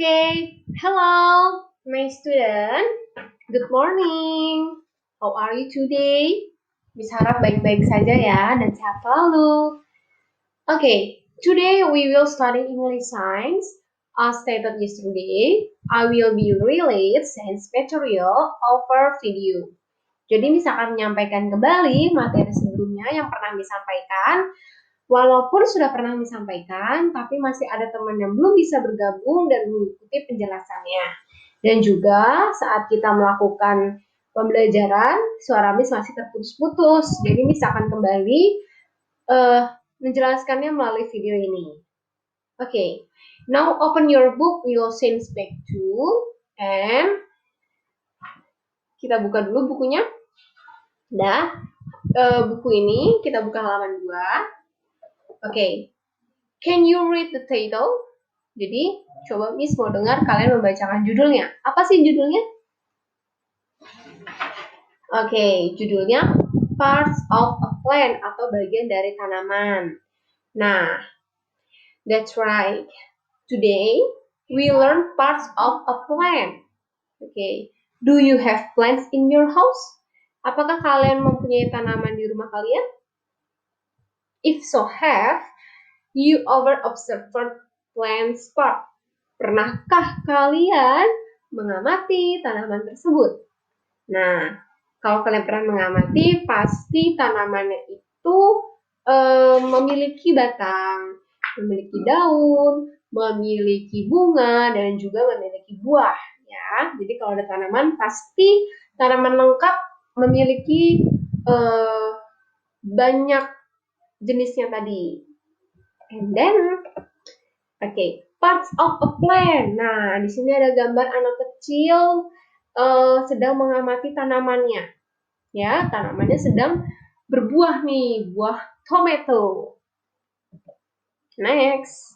Okay, hello, my student. Good morning. How are you today? Miss harap baik-baik saja ya dan sehat selalu. Okay, today we will study English science. As stated yesterday, I will be relate science material over video. Jadi Miss akan menyampaikan kembali materi sebelumnya yang pernah disampaikan. Walaupun sudah pernah disampaikan, tapi masih ada teman yang belum bisa bergabung dan mengikuti penjelasannya. Dan juga saat kita melakukan pembelajaran, suara Miss masih terputus-putus. Jadi Miss akan kembali menjelaskannya melalui video ini. Okay, now open your book, we will change back to, and kita buka dulu bukunya. Nah, buku ini kita buka halaman 2. Okay, can you read the title? Jadi, coba Miss mau dengar kalian membacakan judulnya. Apa sih judulnya? Okay, judulnya Parts of a Plant atau bagian dari tanaman. Nah, that's right. Today, we learn parts of a plant. Okay, do you have plants in your house? Apakah kalian mempunyai tanaman di rumah kalian? If so, have you ever observed plant part? Pernahkah kalian mengamati tanaman tersebut? Nah, kalau kalian pernah mengamati, pasti tanamannya itu memiliki batang, memiliki daun, memiliki bunga, dan juga memiliki buah. Ya, jadi kalau ada tanaman, pasti tanaman lengkap memiliki banyak jenisnya tadi. And then, okay, parts of a plant. Nah, di sini ada gambar anak kecil sedang mengamati tanamannya. Ya, tanamannya sedang berbuah nih, buah tomato. Next,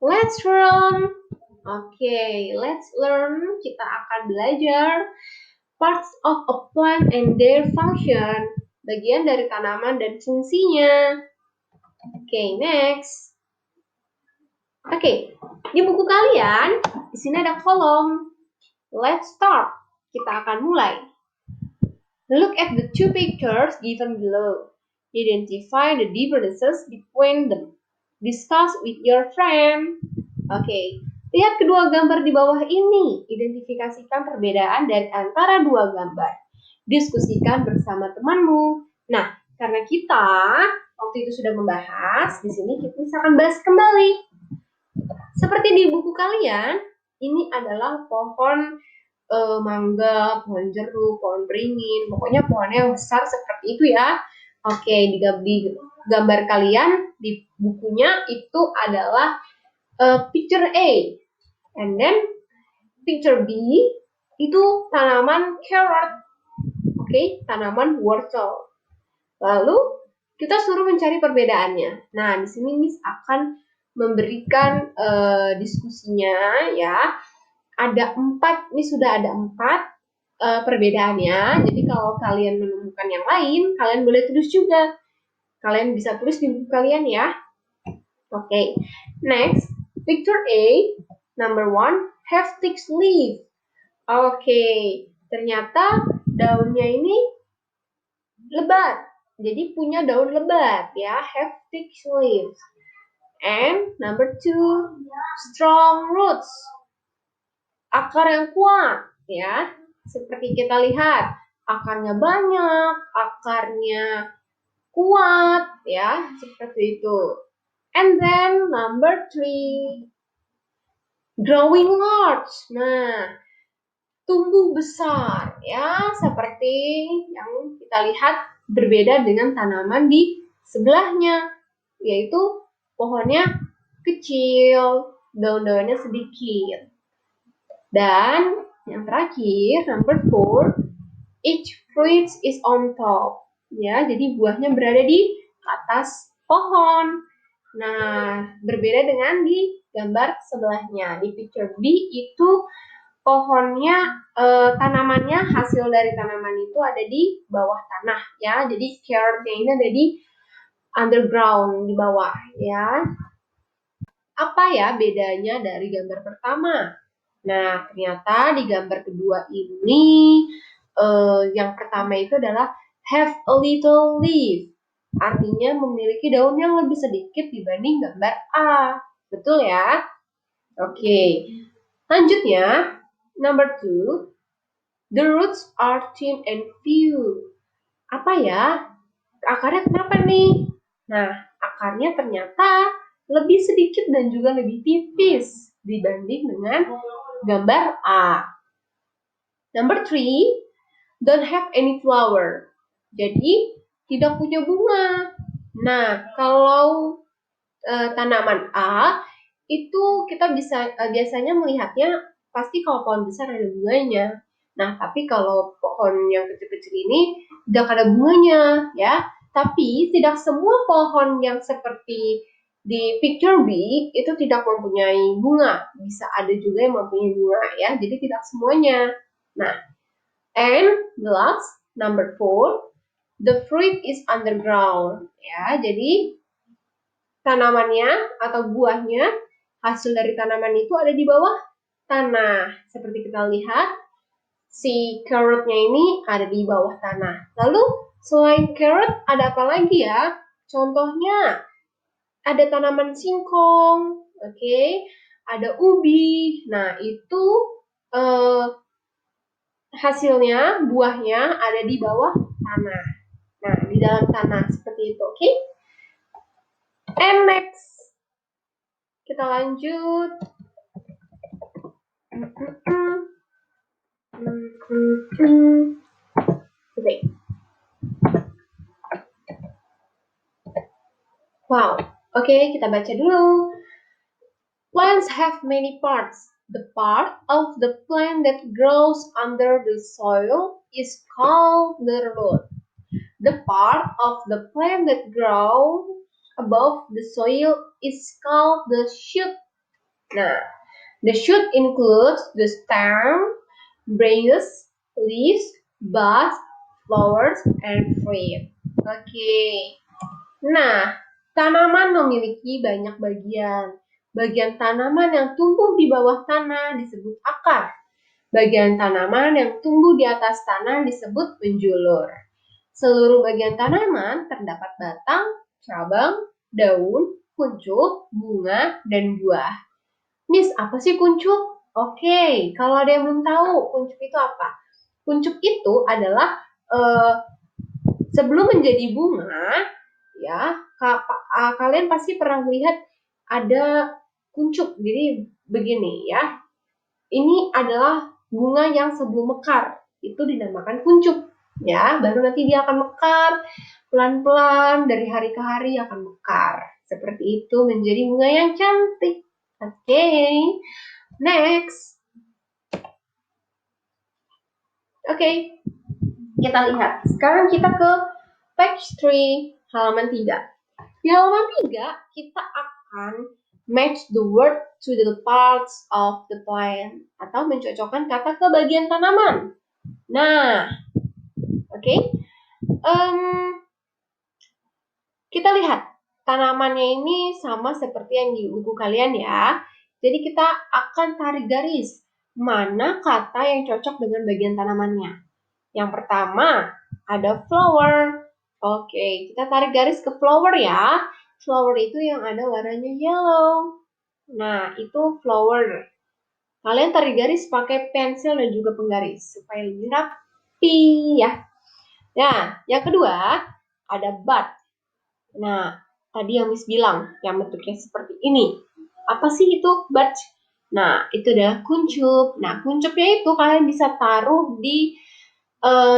let's learn. Okay, let's learn. Kita akan belajar parts of a plant and their function. Bagian dari tanaman dan fungsinya. Okay, next. Oke, di buku kalian, di sini ada kolom. Let's start. Kita akan mulai. Look at the two pictures given below. Identify the differences between them. Discuss with your friend. Oke, lihat kedua gambar di bawah ini. Identifikasikan perbedaan dari antara dua gambar. Diskusikan bersama temanmu. Nah, karena kita waktu itu sudah membahas, di sini kita akan bahas kembali. Seperti di buku kalian, ini adalah pohon mangga, pohon jeruk, pohon beringin, pokoknya pohon yang besar seperti itu ya. Oke, di gambar kalian di bukunya itu adalah picture A, and then picture B itu tanaman carrot, oke, tanaman wortel. Lalu kita suruh mencari perbedaannya. Nah, di sini Miss akan memberikan diskusinya ya. Ada 4, ini sudah ada 4 perbedaannya. Jadi kalau kalian menemukan yang lain, kalian boleh tulis juga. Kalian bisa tulis di buku kalian ya. Oke, next, picture A, number 1, have thick leaf. Oke, ternyata daunnya ini lebat. Jadi punya daun lebat ya, have thick leaves. And number 2, strong roots. Akar yang kuat ya. Seperti kita lihat, akarnya banyak, akarnya kuat ya, seperti itu. And then number 3, growing large. Nah, tumbuh besar ya, seperti yang kita lihat berbeda dengan tanaman di sebelahnya, yaitu pohonnya kecil, daun-daunnya sedikit. Dan yang terakhir, number 4, each fruit is on top. Ya, jadi buahnya berada di atas pohon. Nah, berbeda dengan di gambar sebelahnya. Di picture B itu pohonnya, tanamannya, hasil dari tanaman itu ada di bawah tanah ya. Jadi carrotnya ini ada di underground, di bawah ya. apa ya bedanya dari gambar pertama? Nah, ternyata di gambar kedua ini yang pertama itu adalah have a little leaf. Artinya memiliki daun yang lebih sedikit dibanding gambar A. Betul ya? Oke. Lanjutnya, number 2. The roots are thin and few. Apa ya? Akarnya kenapa nih? Nah, akarnya ternyata lebih sedikit dan juga lebih tipis dibanding dengan gambar A. Number 3, don't have any flower. Jadi, tidak punya bunga. Nah, kalau tanaman A, itu kita bisa biasanya melihatnya pasti kalau pohon besar ada bunganya. Nah, tapi kalau pohon yang kecil-kecil ini tidak ada bunganya, ya. Tapi tidak semua pohon yang seperti di picture B itu tidak mempunyai bunga. Bisa ada juga yang mempunyai bunga, ya. Jadi tidak semuanya. Nah, and the last, number 4, the fruit is underground. Ya, jadi tanamannya atau buahnya, hasil dari tanaman itu ada di bawah tanah. Seperti kita lihat, si carrotnya ini ada di bawah tanah. Lalu selain carrot ada apa lagi ya? Contohnya ada tanaman singkong, oke, ada ubi. Nah itu hasilnya, buahnya ada di bawah tanah. Nah di dalam tanah seperti itu, oke? And next, kita lanjut. Okay. Wow. Oke, kita baca dulu. Plants have many parts. The part of the plant that grows under the soil is called the root. The part of the plant that grows above the soil is called the shoot. Nah, the shoot includes the stem, branches, leaves, buds, flowers, and fruit. Oke. Nah, tanaman memiliki banyak bagian. Bagian tanaman yang tumbuh di bawah tanah disebut akar. Bagian tanaman yang tumbuh di atas tanah disebut penjulur. Seluruh bagian tanaman terdapat batang, cabang, daun, kuncup, bunga, dan buah. Miss, apa sih kuncup? Oke, kalau ada yang belum tahu, kuncup itu apa? Kuncup itu adalah sebelum menjadi bunga, ya, kalian pasti pernah melihat ada kuncup. Jadi begini ya. Ini adalah bunga yang sebelum mekar. Itu dinamakan kuncup. Ya, baru nanti dia akan mekar pelan-pelan dari hari ke hari akan mekar. Seperti itu menjadi bunga yang cantik. Oke. Next. Oke. Kita lihat. Sekarang kita ke page 3, halaman 3. Di halaman 3, kita akan match the word to the parts of the plant atau mencocokkan kata ke bagian tanaman. Nah, oke. Kita lihat tanamannya ini sama seperti yang di buku kalian ya. Jadi kita akan tarik garis mana kata yang cocok dengan bagian tanamannya. Yang pertama ada flower. Oke, kita tarik garis ke flower ya. Flower itu yang ada warnanya yellow. Nah, itu flower. Kalian tarik garis pakai pensil dan juga penggaris supaya lebih rapi ya. Nah, yang kedua ada bud. Nah, tadi yang Miss bilang yang bentuknya seperti ini. Apa sih itu bud? Nah, itu adalah kuncup. Nah, kuncupnya itu kalian bisa taruh di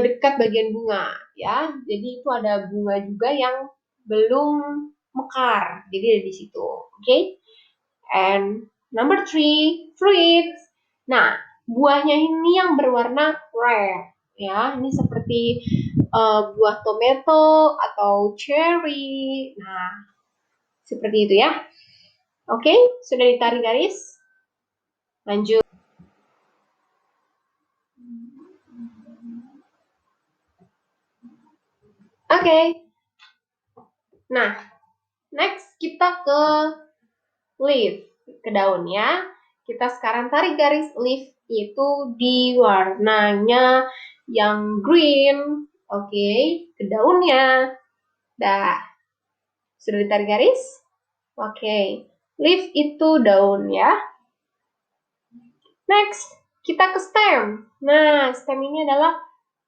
dekat bagian bunga ya. Jadi itu ada bunga juga yang belum mekar. Jadi ada di situ. Oke. And number 3, fruits. Nah, buahnya ini yang berwarna red ya. Ini seperti buah tomato atau cherry. Nah, seperti itu ya. Oke, sudah ditarik garis. Lanjut. Oke. Nah, next kita ke leaf. ke daunnya. Kita sekarang tarik garis leaf itu di warnanya yang green. Oke, ke daunnya. Dah, sudah ditarik garis? Oke, leaf itu daun ya. Next, kita ke stem. Nah, stem ini adalah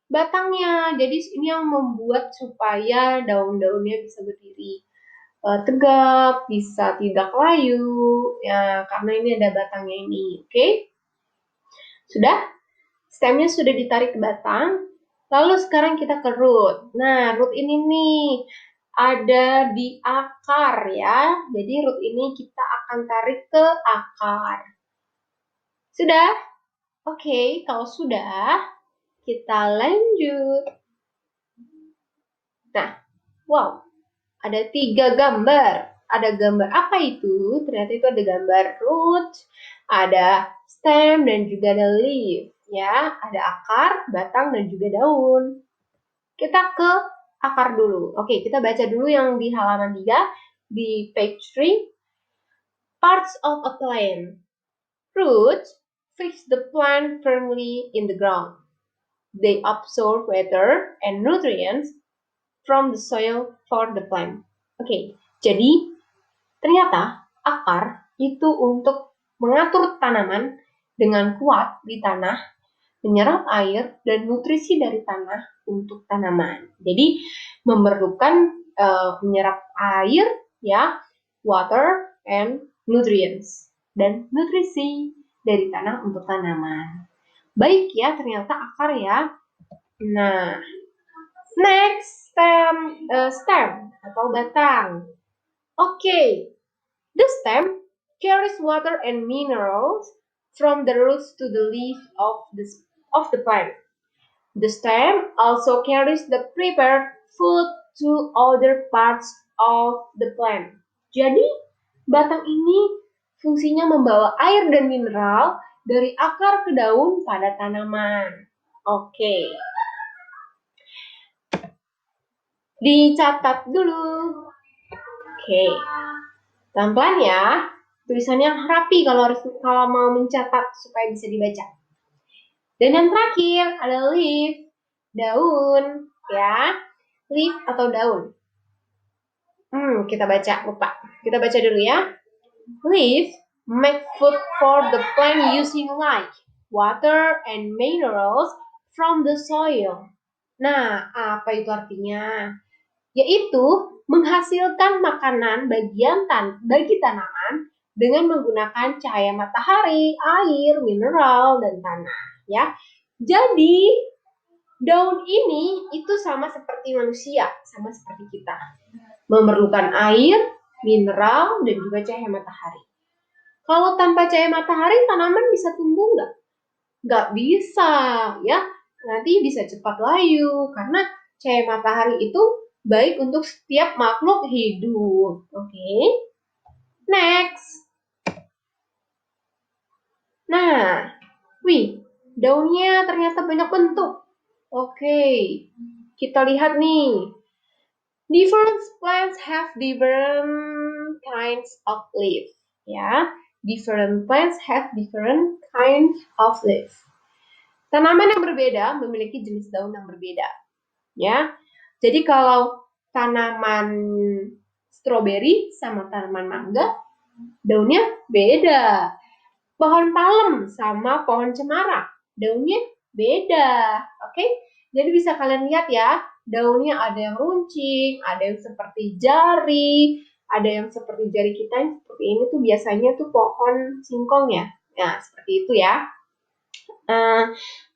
batangnya. Jadi ini yang membuat supaya daun-daunnya bisa berdiri tegap, bisa tidak layu, ya karena ini ada batangnya ini. Oke, sudah? Stemnya sudah ditarik ke batang. Lalu sekarang kita ke root. Nah, root ini nih ada di akar ya. Jadi root ini kita akan tarik ke akar. Sudah? Oke, kalau sudah, kita lanjut. Nah, wow, ada 3 gambar. Ada gambar apa itu? Ternyata itu ada gambar root, ada stem, dan juga ada leaf. Ya, ada akar, batang, dan juga daun. Kita ke akar dulu. Oke, kita baca dulu yang di halaman 3, di page 3. Parts of a plant. Roots fix the plant firmly in the ground. They absorb water and nutrients from the soil for the plant. Oke, jadi ternyata akar itu untuk mengatur tanaman dengan kuat di tanah, menyerap air dan nutrisi dari tanah untuk tanaman. Jadi memerlukan menyerap air ya, water and nutrients dan nutrisi dari tanah untuk tanaman. Baik ya, ternyata akar ya. Nah, next stem atau batang. Oke, the stem carries water and minerals from the roots to the leaf of the plant. The stem also carries the prepared food to other parts of the plant. Jadi, batang ini fungsinya membawa air dan mineral dari akar ke daun pada tanaman. Oke. Dicatat dulu. Oke. Pelan-pelan ya. Tulisannya rapi kalau mau mencatat supaya bisa dibaca. Dan yang terakhir ada leaf, daun, ya. Leaf atau daun. Kita baca, lupa. Kita baca dulu ya. Leaf make food for the plant using light, water, and minerals from the soil. Nah, apa itu artinya? Yaitu menghasilkan makanan bagi tanaman dengan menggunakan cahaya matahari, air, mineral, dan tanah. Ya, jadi daun ini itu sama seperti manusia, sama seperti kita, memerlukan air, mineral, dan juga cahaya matahari. Kalau tanpa cahaya matahari, tanaman bisa tumbuh nggak? Nggak bisa, ya. Nanti bisa cepat layu, karena cahaya matahari itu baik untuk setiap makhluk hidup. Oke. Next. Nah, daunnya ternyata banyak bentuk. Oke. Kita lihat nih. Different plants have different kinds of leaf. Ya, different plants have different kinds of leaf. Tanaman yang berbeda memiliki jenis daun yang berbeda. Ya, jadi kalau tanaman stroberi sama tanaman mangga, daunnya beda. Pohon palem sama pohon cemara, daunnya beda. Oke, jadi bisa kalian lihat ya, daunnya ada yang runcing, ada yang seperti jari, ada yang seperti jari kita yang seperti ini tuh biasanya tuh pohon singkong ya. Nah, seperti itu ya.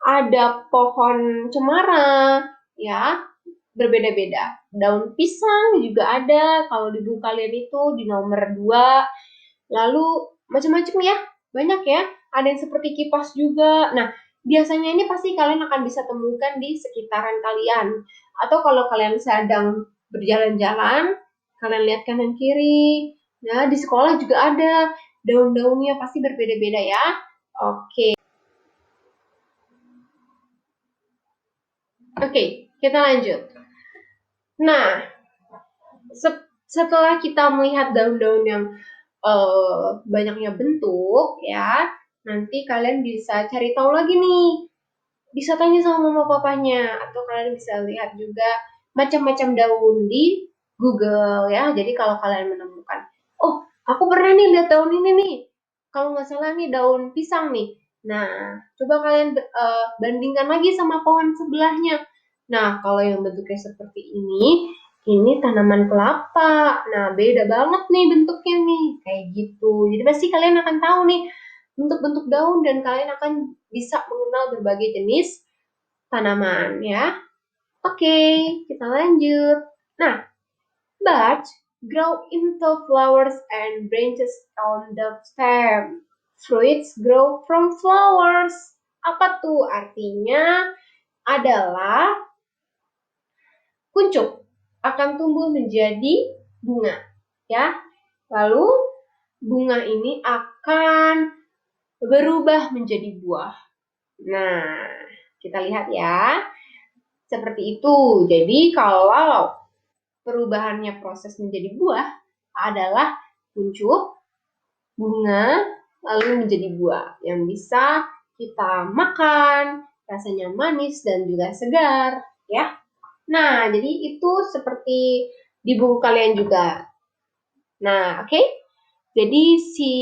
Ada pohon cemara, ya, berbeda-beda. Daun pisang juga ada, kalau di buku kalian itu di nomor 2. Lalu macam-macam ya, banyak ya. Ada yang seperti kipas juga. Nah, biasanya ini pasti kalian akan bisa temukan di sekitaran kalian. Atau kalau kalian sedang berjalan-jalan, kalian lihat kanan kiri. Nah, di sekolah juga ada. Daun-daunnya pasti berbeda-beda ya. Oke. Oke, kita lanjut. Nah, setelah kita melihat daun-daun yang banyaknya bentuk ya, nanti kalian bisa cari tahu lagi nih. Bisa tanya sama mama papanya, atau kalian bisa lihat juga macam-macam daun di Google ya. Jadi kalau kalian menemukan, oh aku pernah nih lihat daun ini nih, kalau nggak salah nih daun pisang nih. Nah, coba kalian bandingkan lagi sama pohon sebelahnya. Nah, kalau yang bentuknya seperti ini tanaman kelapa. Nah, beda banget nih bentuknya nih, kayak gitu. Jadi pasti kalian akan tahu nih bentuk-bentuk daun dan kalian akan bisa mengenal berbagai jenis tanaman ya. Oke, kita lanjut. Nah, buds grow into flowers and branches on the stem. Fruits grow from flowers. Apa tuh artinya? Adalah kuncup akan tumbuh menjadi bunga ya. Lalu bunga ini akan berubah menjadi buah. Nah, kita lihat ya. Seperti itu. Jadi kalau perubahannya proses menjadi buah adalah kuncup, bunga, lalu menjadi buah yang bisa kita makan, rasanya manis dan juga segar ya. Nah, jadi itu seperti di buku kalian juga. Nah, oke. Jadi si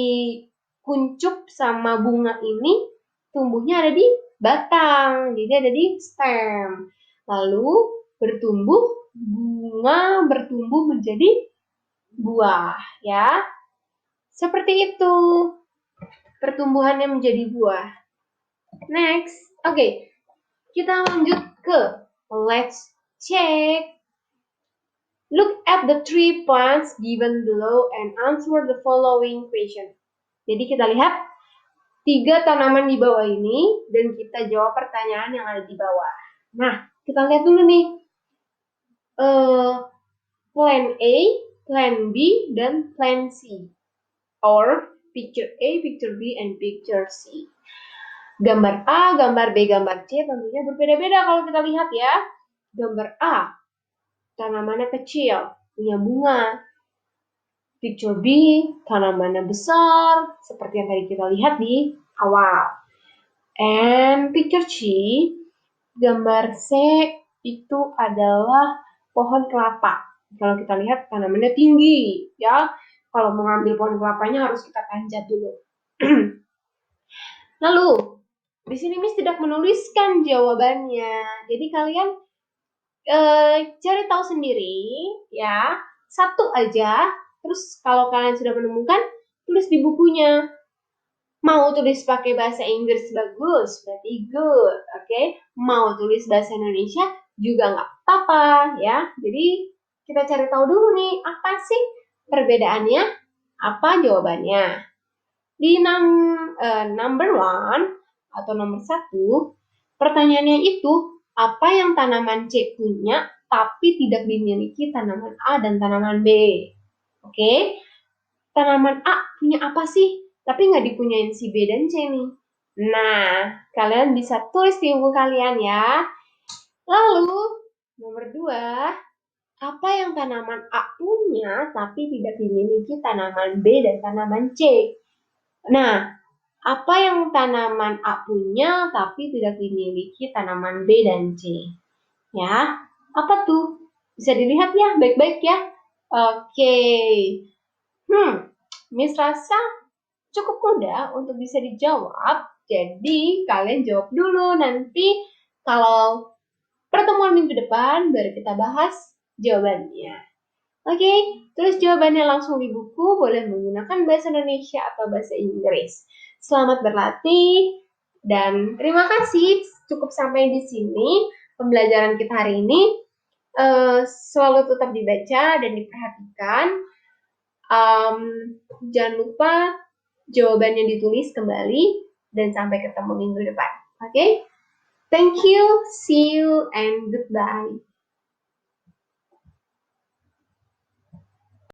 kuncup sama bunga ini tumbuhnya ada di batang, jadi ada di stem. Lalu bunga bertumbuh menjadi buah, ya. Seperti itu pertumbuhannya menjadi buah. Next, oke. Kita lanjut ke let's check. Look at the three plants given below and answer the following question. Jadi kita lihat 3 tanaman di bawah ini dan kita jawab pertanyaan yang ada di bawah. Nah, kita lihat dulu nih. Plan A, Plan B, dan Plan C. Or picture A, picture B, and picture C. Gambar A, gambar B, gambar C tentunya berbeda-beda kalau kita lihat ya. Gambar A, tanamannya kecil, punya bunga. Picture B, tanamannya besar, seperti yang tadi kita lihat di awal. And picture C, gambar C itu adalah pohon kelapa. Kalau kita lihat tanamannya tinggi, ya. Kalau mengambil pohon kelapanya harus kita panjat dulu. Lalu, di sini Miss tidak menuliskan jawabannya. Jadi kalian cari tahu sendiri, ya. Satu aja. Terus kalau kalian sudah menemukan, tulis di bukunya. Mau tulis pakai bahasa Inggris bagus, berarti good, oke? Mau tulis bahasa Indonesia juga nggak apa-apa, ya. Jadi kita cari tahu dulu nih, apa sih perbedaannya? Apa jawabannya? Di number one atau nomor 1, pertanyaannya itu, apa yang tanaman C punya tapi tidak dimiliki tanaman A dan tanaman B? Oke? Tanaman A punya apa sih? Tapi nggak dipunyain si B dan C nih. Nah, kalian bisa tulis di buku kalian ya. Lalu, nomor 2, apa yang tanaman A punya tapi tidak dimiliki tanaman B dan tanaman C? Nah, apa yang tanaman A punya tapi tidak dimiliki tanaman B dan C? Ya, apa tuh? Bisa dilihat ya, baik-baik ya. Oke. Miss rasa cukup mudah untuk bisa dijawab. Jadi, kalian jawab dulu. Nanti kalau pertemuan minggu depan baru kita bahas jawabannya. Oke, tulis jawabannya langsung di buku, boleh menggunakan bahasa Indonesia atau bahasa Inggris. Selamat berlatih dan terima kasih. Cukup sampai di sini pembelajaran kita hari ini. Selalu tetap dibaca dan diperhatikan. Jangan lupa jawabannya ditulis kembali dan sampai ketemu minggu depan. Oke? Thank you, see you, and goodbye.